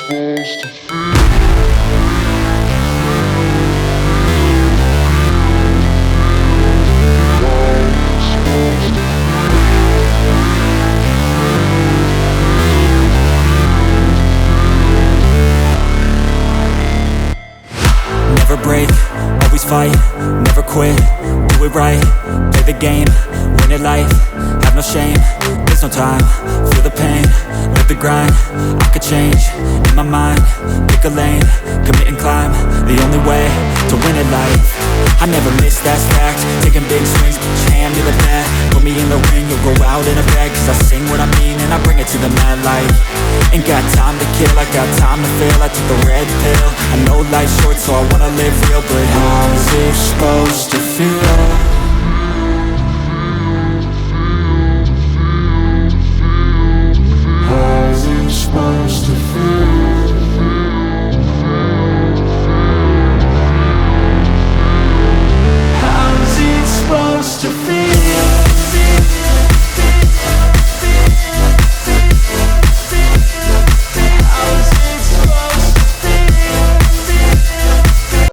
Never break, always fight, never quit, do it right, play the game, win it life, have no shame, there's no time, feel the pain, live the grind, I could change, in my mind, pick a lane, commit and climb, the only way to win it life, I never miss, that's fact, taking big swings, put your hand to the bat, put me in the ring, you'll go out in a bag, cause I sing what I mean and I bring it to the mad light, ain't got time to kill, I got time to feel, I took the red pill, I know life's short so I wanna live real, but how's it supposed to feel?